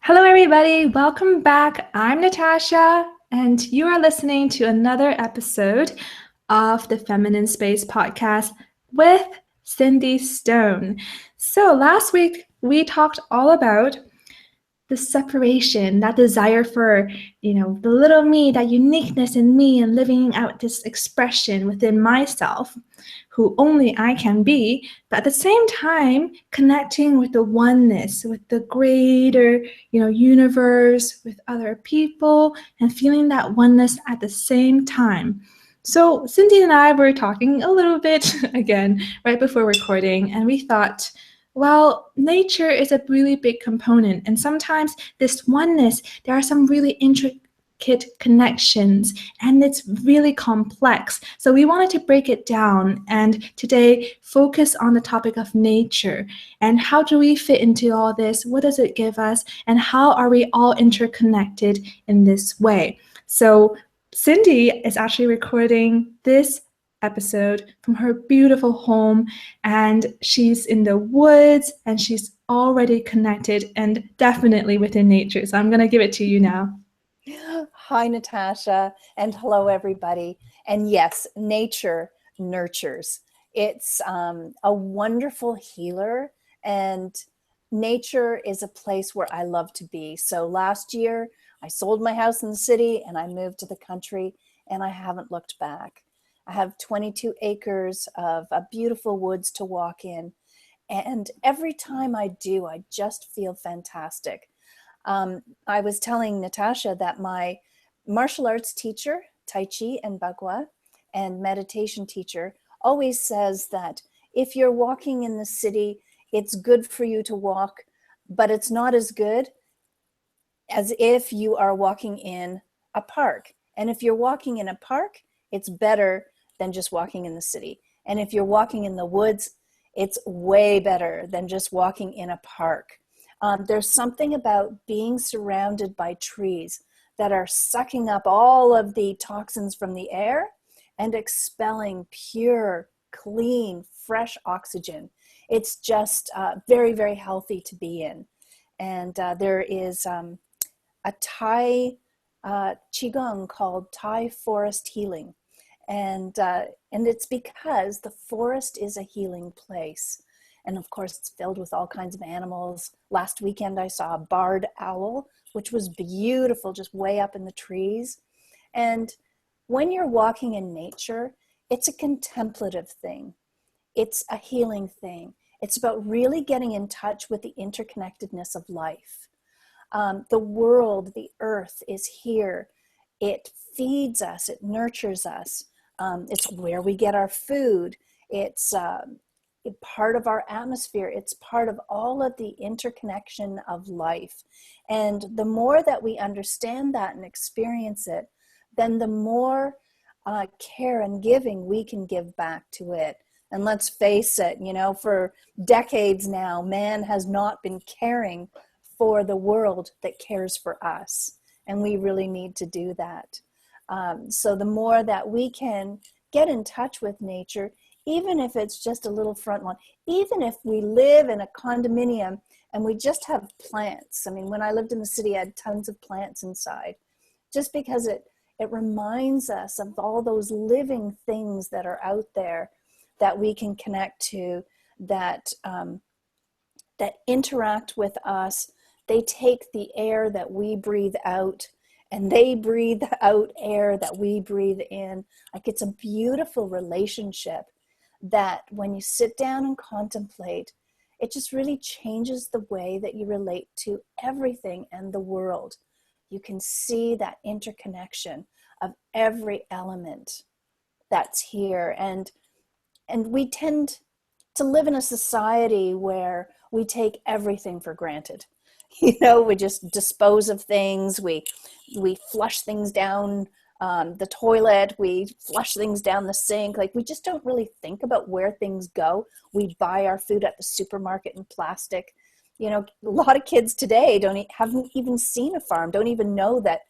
Hello, everybody. Welcome back. I'm Natasha, and you are listening to another episode of the Feminine Space podcast with Cindy Stone. So, last week we talked all about the separation, that desire for, the little me, that uniqueness in me, and living out this expression within myself, who only I can be, but at the same time, connecting with the oneness, with the greater, universe, with other people, and feeling that oneness at the same time. So Cindy and I were talking a little bit again right before recording, and we thought, well, nature is a really big component, and sometimes this oneness, there are some really intricate connections, and it's really complex. So we wanted to break it down, and today focus on the topic of nature, and how do we fit into all this? What does it give us? And how are we all interconnected in this way? So Cindy is actually recording this episode from her beautiful home, and she's in the woods, and she's already connected and definitely within nature. So I'm going to give it to you now. Hi, Natasha, and hello, everybody. And yes, nature nurtures. It's a wonderful healer, and nature is a place where I love to be. So last year, I sold my house in the city and I moved to the country, and I haven't looked back. I have 22 acres of beautiful woods to walk in, and every time I do, I just feel fantastic. I was telling Natasha that my martial arts teacher, Tai Chi and Bagua, and meditation teacher always says that if you're walking in the city, it's good for you to walk, but it's not as good as if you are walking in a park. And if you're walking in a park, it's better than just walking in the city. And if you're walking in the woods, it's way better than just walking in a park. There's something about being surrounded by trees that are sucking up all of the toxins from the air and expelling pure, clean, fresh oxygen. It's just very, very healthy to be in. And there is a Thai Qigong called Thai forest healing. And it's because the forest is a healing place. And of course, it's filled with all kinds of animals. Last weekend, I saw a barred owl, which was beautiful, just way up in the trees. And when you're walking in nature, it's a contemplative thing. It's a healing thing. It's about really getting in touch with the interconnectedness of life. The world, the earth is here. It feeds us, it nurtures us. It's where we get our food. It's part of our atmosphere. It's part of all of the interconnection of life. And the more that we understand that and experience it, then the more care and giving we can give back to it. And let's face it, for decades now, man has not been caring for the world that cares for us. And we really need to do that. So the more that we can get in touch with nature, even if it's just a little front lawn, even if we live in a condominium and we just have plants. I mean, when I lived in the city, I had tons of plants inside, just because it reminds us of all those living things that are out there that we can connect to, that interact with us. They take the air that we breathe out, and they breathe out air that we breathe in. Like, it's a beautiful relationship that when you sit down and contemplate, it just really changes the way that you relate to everything and the world. You can see that interconnection of every element that's here. And we tend to live in a society where we take everything for granted. We just dispose of things. We flush things down the toilet. We flush things down the sink. Like, we just don't really think about where things go. We buy our food at the supermarket in plastic. A lot of kids today haven't even seen a farm, don't even know that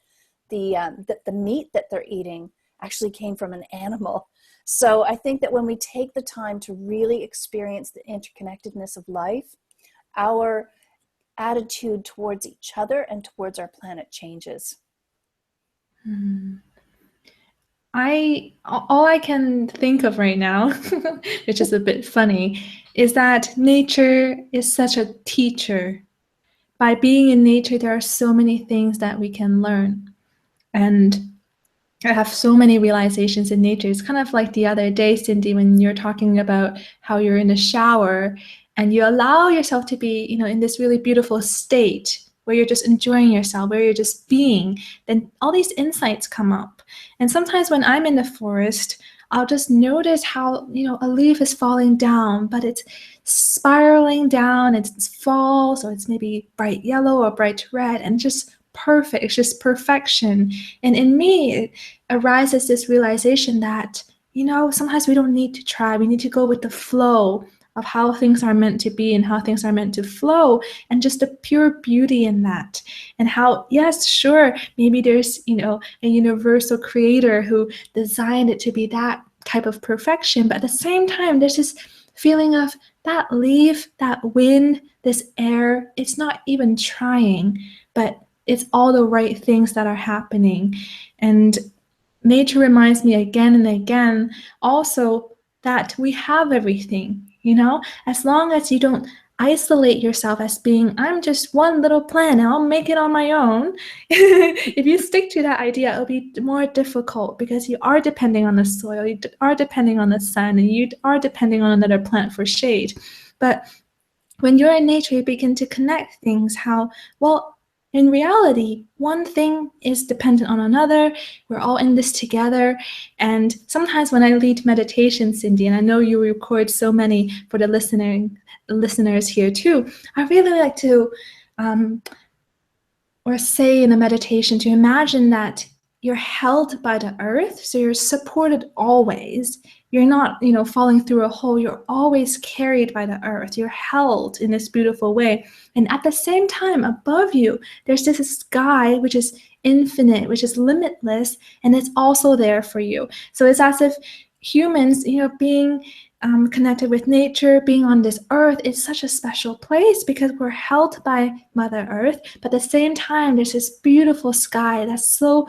the meat that they're eating actually came from an animal. So I think that when we take the time to really experience the interconnectedness of life, our attitude towards each other and towards our planet changes. All I can think of right now, which is a bit funny, is that nature is such a teacher. By being in nature, there are so many things that we can learn. And I have so many realizations in nature. It's kind of like the other day, Cindy, when you're talking about how you're in a shower and you allow yourself to be, in this really beautiful state where you're just enjoying yourself, where you're just being, then all these insights come up. And sometimes when I'm in the forest, I'll just notice how, a leaf is falling down, but it's spiraling down, it's fall, so it's maybe bright yellow or bright red, and just perfect. It's just perfection. And in me, it arises this realization that, sometimes we don't need to try. We need to go with the flow of how things are meant to be and how things are meant to flow, and just the pure beauty in that. And how, yes, sure, maybe there's, a universal creator who designed it to be that type of perfection. But at the same time, there's this feeling of that leaf, that wind, this air, it's not even trying, but it's all the right things that are happening. And nature reminds me again and again also that we have everything, as long as you don't isolate yourself as being, I'm just one little plant and I'll make it on my own. If you stick to that idea, it'll be more difficult because you are depending on the soil, you are depending on the sun, and you are depending on another plant for shade. But when you're in nature, you begin to connect things, how, well, in reality, one thing is dependent on another. We're all in this together. And sometimes when I lead meditation, Cindy, and I know you record so many for the listeners here too, I really like to, or say in a meditation, to imagine that you're held by the earth, so you're supported always. You're not, falling through a hole. You're always carried by the earth. You're held in this beautiful way. And at the same time, above you, there's this sky, which is infinite, which is limitless, and it's also there for you. So it's as if humans, being connected with nature, being on this earth, is such a special place because we're held by Mother Earth. But at the same time, there's this beautiful sky that's so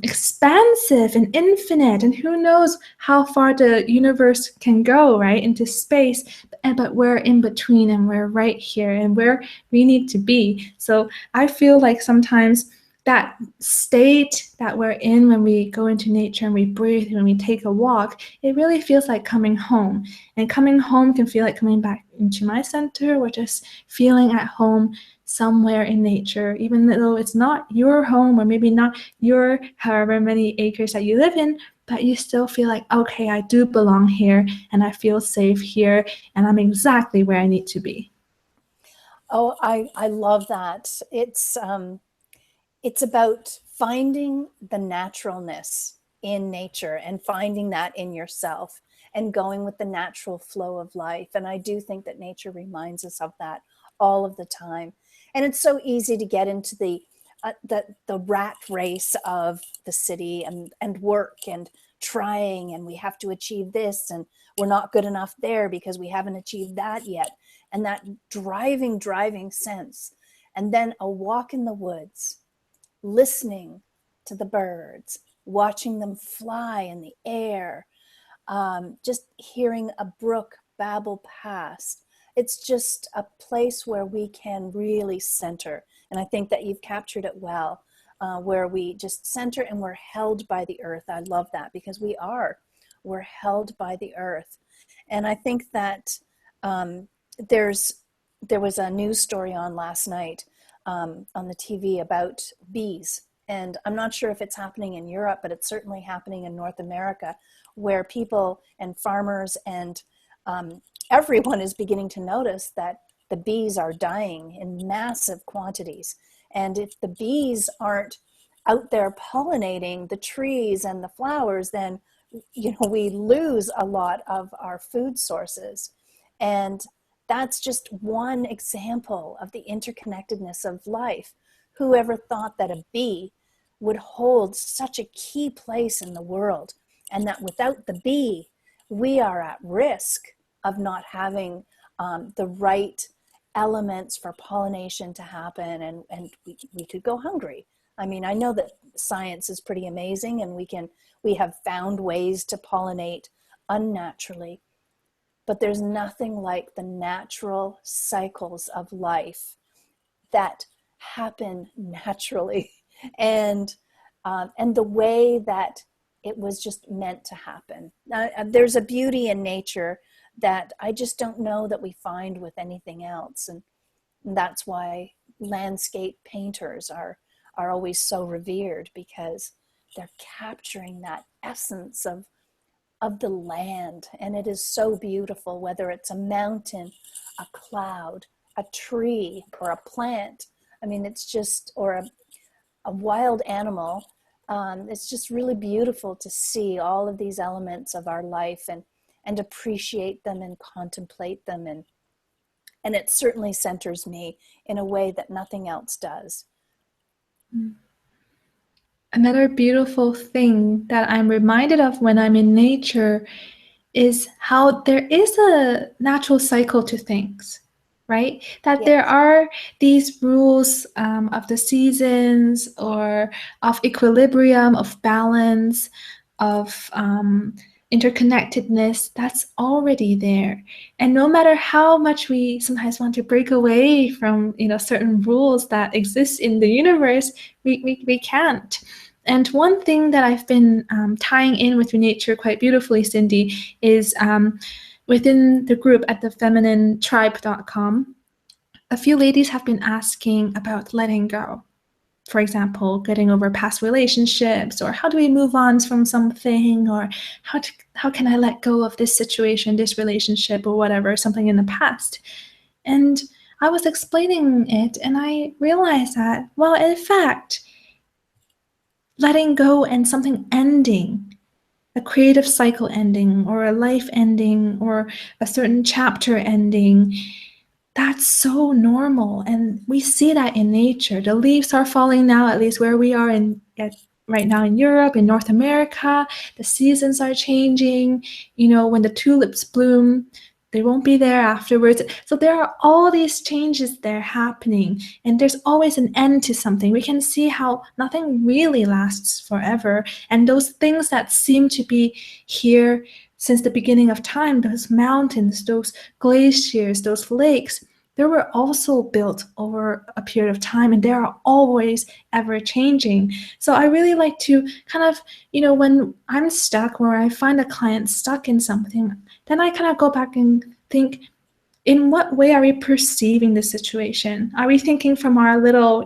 expansive and infinite, and who knows how far the universe can go, right, into space. But we're in between, and we're right here, and where we need to be. So I feel like sometimes that state that we're in when we go into nature and we breathe, when we take a walk, it really feels like coming home. And coming home can feel like coming back into my center, or just feeling at home somewhere in nature, even though it's not your home, or maybe not your however many acres that you live in, but you still feel like, okay, I do belong here, and I feel safe here, and I'm exactly where I need to be. Oh, I love that. It's about finding the naturalness in nature and finding that in yourself and going with the natural flow of life. And I do think that nature reminds us of that all of the time. And it's so easy to get into the rat race of the city and work and trying, and we have to achieve this, and we're not good enough there because we haven't achieved that yet. And that driving sense. And then a walk in the woods, listening to the birds, watching them fly in the air, just hearing a brook babble past. It's just a place where we can really center. And I think that you've captured it well, where we just center and we're held by the earth. I love that, because we're held by the earth. And I think that there was a news story on last night on the TV about bees. And I'm not sure if it's happening in Europe, but it's certainly happening in North America, where people and farmers and everyone is beginning to notice that the bees are dying in massive quantities. And if the bees aren't out there pollinating the trees and the flowers, then we lose a lot of our food sources. And that's just one example of the interconnectedness of life. Whoever thought that a bee would hold such a key place in the world, and that without the bee, we are at risk of not having the right elements for pollination to happen, and we could go hungry. I mean, I know that science is pretty amazing, and we have found ways to pollinate unnaturally, but there's nothing like the natural cycles of life that happen naturally, and the way that it was just meant to happen. There's a beauty in nature that I just don't know that we find with anything else, and that's why landscape painters are always so revered, because they're capturing that essence of the land, and it is so beautiful, whether it's a mountain, a cloud, a tree, or a plant. I mean, it's just, or a wild animal. It's just really beautiful to see all of these elements of our life and appreciate them and contemplate them, and it certainly centers me in a way that nothing else does. Another beautiful thing that I'm reminded of when I'm in nature is how there is a natural cycle to things, right? That there Yes. are these rules of the seasons, or of equilibrium, of balance, of interconnectedness that's already there. And no matter how much we sometimes want to break away from, certain rules that exist in the universe, we can't. And one thing that I've been tying in with nature quite beautifully, Cindy, is within the group at the femininetribe.com, a few ladies have been asking about letting go. For example, getting over past relationships, or how do we move on from something, or how can I let go of this situation, this relationship, or whatever, something in the past. And I was explaining it, and I realized that, well, in fact, letting go and something ending, a creative cycle ending, or a life ending, or a certain chapter ending, that's so normal. And we see that in nature. The leaves are falling now, at least where we are right now in Europe, in North America. The seasons are changing. When the tulips bloom, they won't be there afterwards. So there are all these changes there happening, and there's always an end to something. We can see how nothing really lasts forever. And those things that seem to be here since the beginning of time, those mountains, those glaciers, those lakes, they were also built over a period of time, and they are always ever changing. So I really like to kind of, when I'm stuck, or I find a client stuck in something, then I kind of go back and think, in what way are we perceiving the situation? Are we thinking from our little,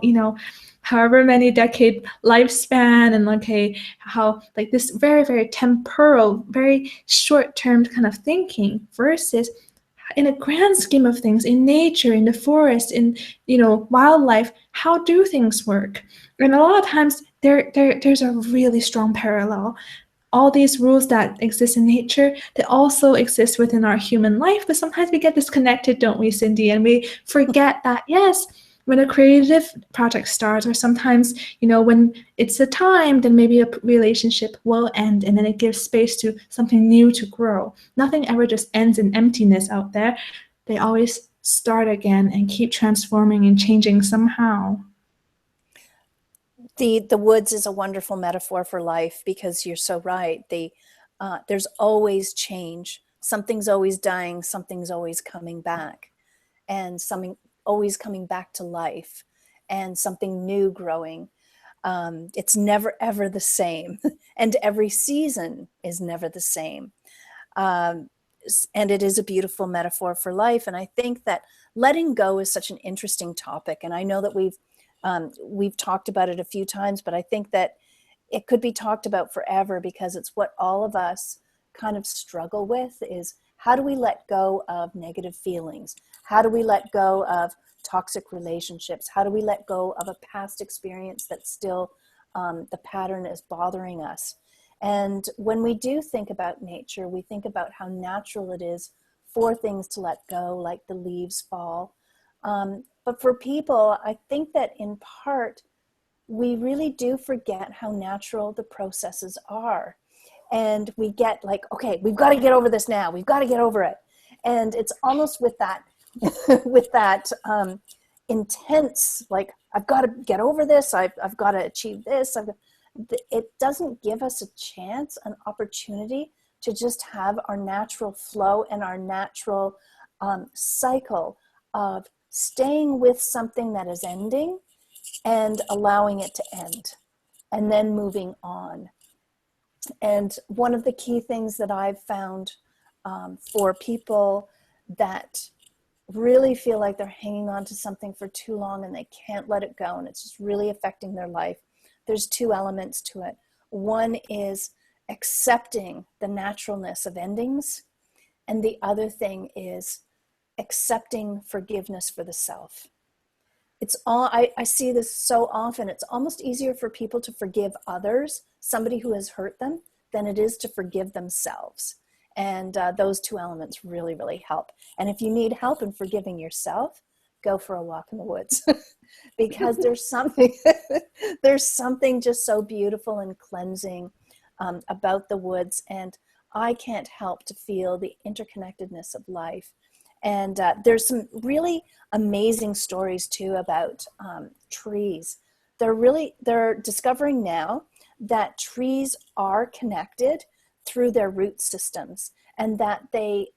however many decade lifespan, and how this very, very temporal, very short-term kind of thinking, versus in a grand scheme of things, in nature, in the forest, in wildlife, how do things work? And a lot of times there's a really strong parallel. All these rules that exist in nature, they also exist within our human life, but sometimes we get disconnected, don't we, Cindy? And we forget that, yes, when a creative project starts, or sometimes, when it's a time, then maybe a relationship will end, and then it gives space to something new to grow. Nothing ever just ends in emptiness out there. They always start again and keep transforming and changing somehow. The woods is a wonderful metaphor for life, because you're so right. There's always change. Something's always dying. Something's always coming back, and something always coming back to life, and something new growing. It's never ever the same, and every season is never the same. And it is a beautiful metaphor for life. And I think that letting go is such an interesting topic. And I know that we've talked about it a few times, but I think that it could be talked about forever, because it's what all of us kind of struggle with, is how do we let go of negative feelings? How do we let go of toxic relationships? How do we let go of a past experience that still the pattern is bothering us? And when we do think about nature, we think about how natural it is for things to let go, like the leaves fall. But for people, I think that in part, we really do forget how natural the processes are. And we get like, okay, we've got to get over this now. We've got to get over it. And it's almost with that with that intense, like, I've got to get over this, I've got to achieve this. It doesn't give us a chance, an opportunity to just have our natural flow and our natural cycle of staying with something that is ending and allowing it to end and then moving on. And one of the key things that I've found for people that really feel like they're hanging on to something for too long and they can't let it go and it's just really affecting their life, there's two elements to it. One is accepting the naturalness of endings, and the other thing is accepting forgiveness for the self. It's all, I see this so often. It's almost easier for people to forgive others, somebody who has hurt them, than it is to forgive themselves. And those two elements really, really help. And if you need help in forgiving yourself, go for a walk in the woods because there's something, there's something just so beautiful and cleansing about the woods. And I can't help to feel the interconnectedness of life. And there's some really amazing stories too about trees. They're discovering now that trees are connected through their root systems, and that they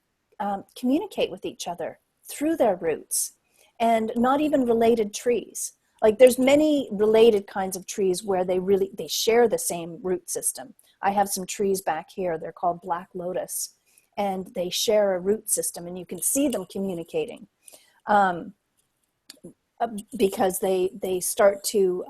communicate with each other through their roots, and not even related trees. Like, there's many related kinds of trees where they share the same root system. I have some trees back here, they're called black lotus, and they share a root system, and you can see them communicating because they start to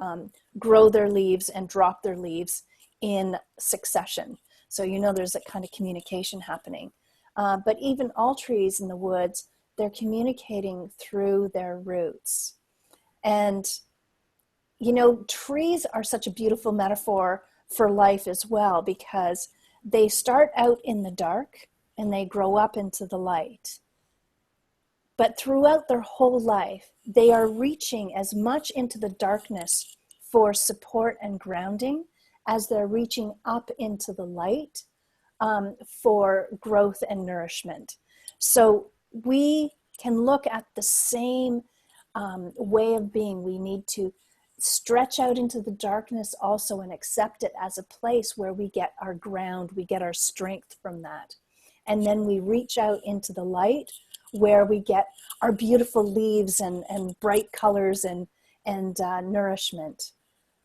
grow their leaves and drop their leaves in succession. So there's a kind of communication happening. But even all trees in the woods, they're communicating through their roots. And, trees are such a beautiful metaphor for life as well, because they start out in the dark and they grow up into the light. But throughout their whole life, they are reaching as much into the darkness for support and grounding as they're reaching up into the light for growth and nourishment. So we can look at the same way of being. We need to stretch out into the darkness also and accept it as a place where we get our ground, we get our strength from that. And then we reach out into the light where we get our beautiful leaves and bright colors and nourishment.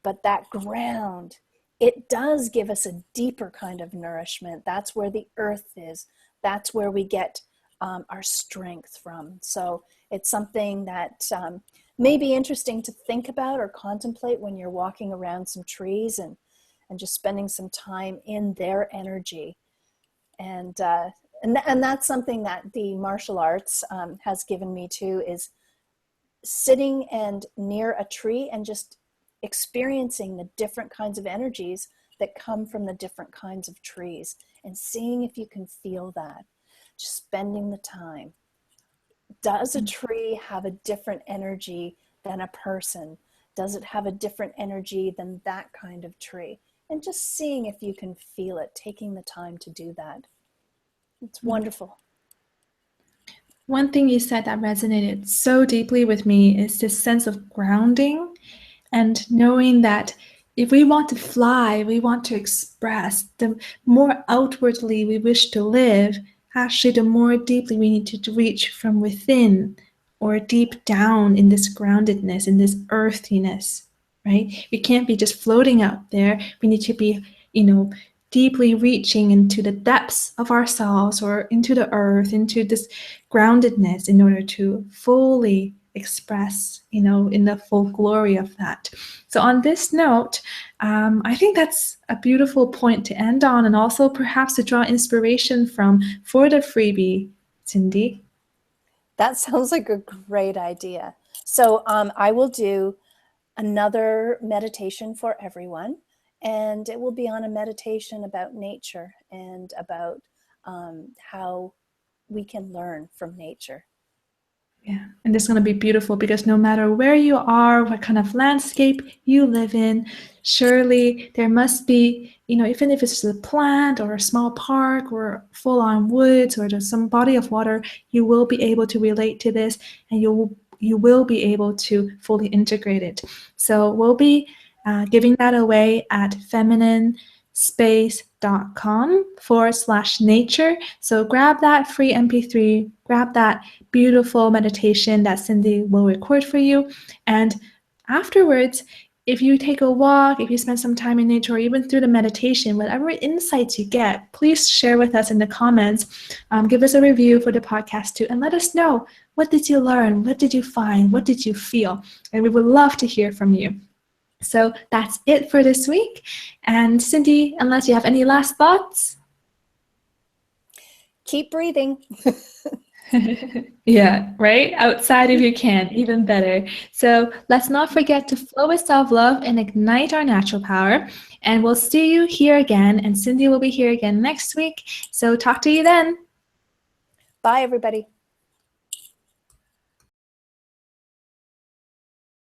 But that ground, it does give us a deeper kind of nourishment. That's where the earth is. That's where we get our strength from. So it's something that may be interesting to think about or contemplate when you're walking around some trees and just spending some time in their energy. And that's something that the martial arts has given me too, is sitting and near a tree and just experiencing the different kinds of energies that come from the different kinds of trees and seeing if you can feel that. Just spending the time. Does a tree have a different energy than a person? Does it have a different energy than that kind of tree? And just seeing if you can feel it, taking the time to do that. It's wonderful. One thing you said that resonated so deeply with me is this sense of grounding and knowing that if we want to fly, we want to express, the more outwardly we wish to live, actually the more deeply we need to reach from within or deep down in this groundedness, in this earthiness, right? We can't be just floating out there. We need to be, deeply reaching into the depths of ourselves or into the earth, into this groundedness in order to fully express, in the full glory of that. So on this note, I think that's a beautiful point to end on, and also perhaps to draw inspiration from for the freebie, Cindy. That sounds like a great idea. So I will do another meditation for everyone, and it will be on a meditation about nature and about how we can learn from nature. Yeah, and it's going to be beautiful because no matter where you are, what kind of landscape you live in, surely there must be, even if it's a plant or a small park or full-on woods or just some body of water, you will be able to relate to this, and you will be able to fully integrate it. So we'll be giving that away at femininespace.com/nature. So grab that free MP3, grab that beautiful meditation that Cindy will record for you. And afterwards, if you take a walk, if you spend some time in nature, or even through the meditation, whatever insights you get, please share with us in the comments. Give us a review for the podcast too, and let us know, what did you learn? What did you find? What did you feel? And we would love to hear from you. So that's it for this week. And Cindy, unless you have any last thoughts? Keep breathing. Yeah, right? Outside if you can, even better. So let's not forget to flow with self-love and ignite our natural power. And we'll see you here again. And Cindy will be here again next week. So talk to you then. Bye, everybody.